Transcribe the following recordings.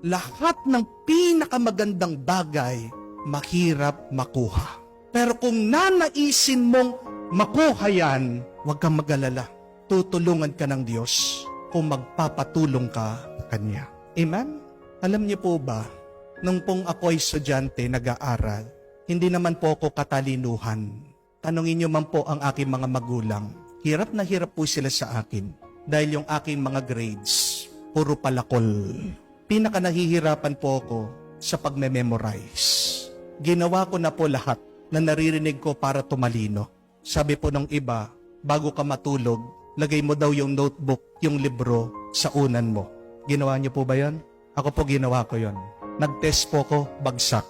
lahat ng pinakamagandang bagay, mahirap makuha. Pero kung nanaisin mong makuha yan, huwag kang mag-alala. Tutulungan ka ng Diyos kung magpapatulong ka sa Kanya. Amen? Alam niyo po ba, nung pong ako'y estudyante, nag-aaral, hindi naman po ako katalinuhan. Tanungin niyo man po ang aking mga magulang. Hirap na hirap po sila sa akin dahil yung aking mga grades, puro palakol. Pinaka nahihirapan po ako sa pagme-memorize. Ginawa ko na po lahat na naririnig ko para tumalino. Sabi po ng iba, bago ka matulog, lagay mo daw yung notebook, yung libro sa unan mo. Ginawa niyo po ba yan? Ako po ginawa ko yon. Nag-test po ko, bagsak.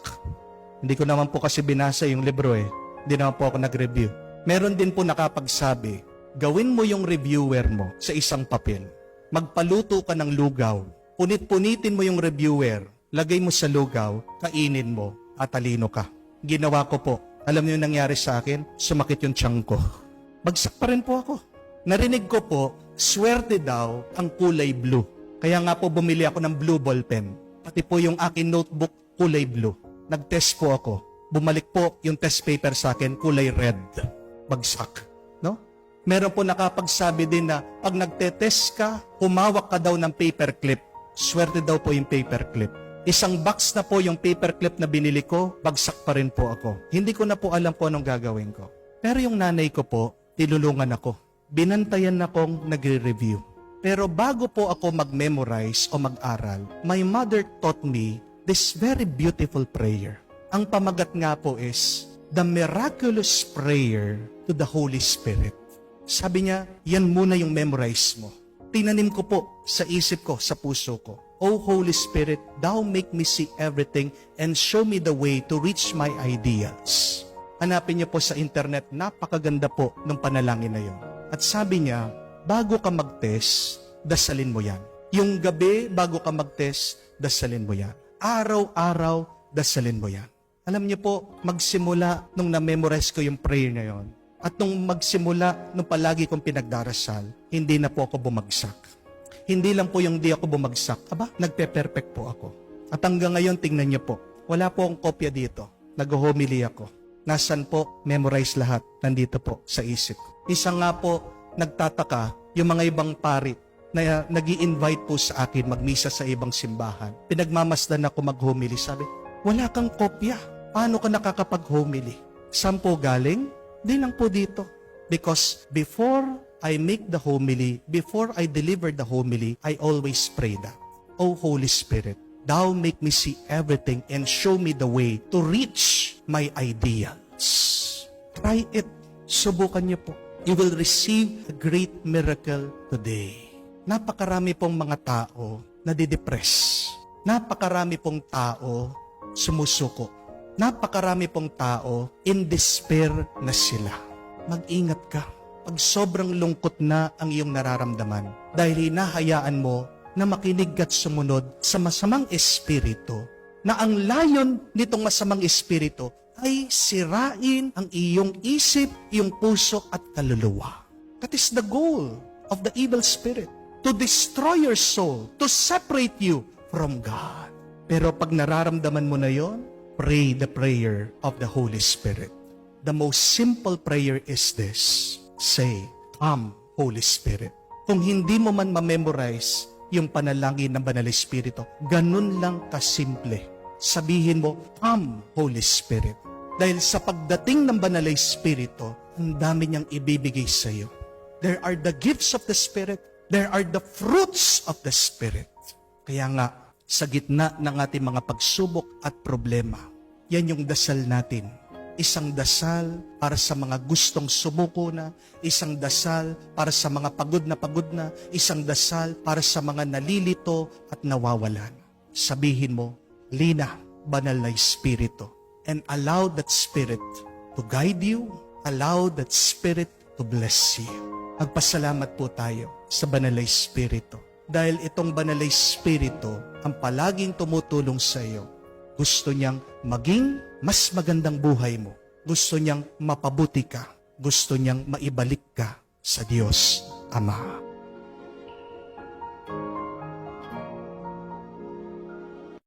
Hindi ko naman po kasi binasa yung libro eh. Hindi naman po ako nag-review. Meron din po nakapagsabi, gawin mo yung reviewer mo sa isang papel. Magpaluto ka ng lugaw. Punit-punitin mo yung reviewer. Lagay mo sa lugaw, kainin mo, at talino ka. Ginawa ko po. Alam niyo yung nangyari sa akin? Sumakit yung tiyan ko. Bagsak pa rin po ako. Narinig ko po, swerte daw ang kulay blue. Kaya nga po bumili ako ng blue ball pen. Pati po yung akin notebook, kulay blue. Nag-test po ako. Bumalik po yung test paper sa akin, kulay red. Bagsak. No? Meron po nakapagsabi din na pag nagte-test ka, humawak ka daw ng paperclip. Swerte daw po yung paperclip. Isang box na po yung paperclip na binili ko, bagsak pa rin po ako. Hindi ko na po alam po anong gagawin ko. Pero yung nanay ko po, tinulungan ako. Binantayan akong nagre-review. Pero bago po ako mag-memorize o mag-aral, my mother taught me this very beautiful prayer. Ang pamagat nga po is, the miraculous prayer to the Holy Spirit. Sabi niya, yan muna yung memorize mo. Tinanim ko po sa isip ko, sa puso ko. O Holy Spirit, Thou make me see everything and show me the way to reach my ideals. Hanapin niyo po sa internet, napakaganda po ng panalangin na yun. At sabi niya, bago ka mag-test, dasalin mo yan. Yung gabi, bago ka mag-test, dasalin mo yan. Araw-araw, dasalin mo yan. Alam niyo po, magsimula nung na-memorize ko yung prayer na yon. At nung magsimula, nung palagi kong pinagdarasal, hindi na po ako bumagsak. Hindi lang po yung di ako bumagsak. Aba, nagpe-perfect po ako. At hanggang ngayon, tingnan niyo po, wala po akong kopya dito. Nag-homily ako. Nasaan po, memorize lahat. Nandito po sa isip ko. Isa nga po, nagtataka, yung mga ibang pari na nag-i-invite po sa akin magmisa sa ibang simbahan. Pinagmamasdan ako mag-homily. Sabi, wala kang kopya. Paano ka nakakapag-homily? Saan po galing? Di lang po dito. Because before I make the homily, before I deliver the homily, I always pray that, O Holy Spirit, Thou make me see everything and show me the way to reach my ideals. Try it. Subukan niyo po. You will receive a great miracle today. Napakarami pong mga tao nadidepress. Napakarami pong tao sumusuko. Napakarami pong tao in despair na sila. Mag-ingat ka. Pag sobrang lungkot na ang iyong nararamdaman dahil hinahayaan mo na makinig at sumunod sa masamang espiritu na ang layon nitong masamang espiritu ay sirain ang iyong isip, iyong puso at kaluluwa. That is the goal of the evil spirit. To destroy your soul, to separate you from God. Pero pag nararamdaman mo na yon, pray the prayer of the Holy Spirit. The most simple prayer is this. Say, Come, Holy Spirit. Kung hindi mo man ma-memorize yung panalangin ng Banal Espiritu, ganun lang kasimple. Sabihin mo, Come, Holy Spirit. Dahil sa pagdating ng Banal Espiritu, ang dami niyang ibibigay sa iyo. There are the gifts of the Spirit. There are the fruits of the Spirit. Kaya nga, sa gitna ng ating mga pagsubok at problema, yan yung dasal natin. Isang dasal para sa mga gustong sumuko na, isang dasal para sa mga pagod na, isang dasal para sa mga nalilito at nawawalan. Sabihin mo, Lina, Banal na Espiritu, and allow that Spirit to guide you, allow that Spirit to bless you. Magpasalamat po tayo sa Banal na Espiritu. Dahil itong Banal na Espiritu ang palaging tumutulong sa iyo. Gusto niyang maging mas magandang buhay mo. Gusto niyang mapabuti ka. Gusto niyang maibalik ka sa Diyos Ama.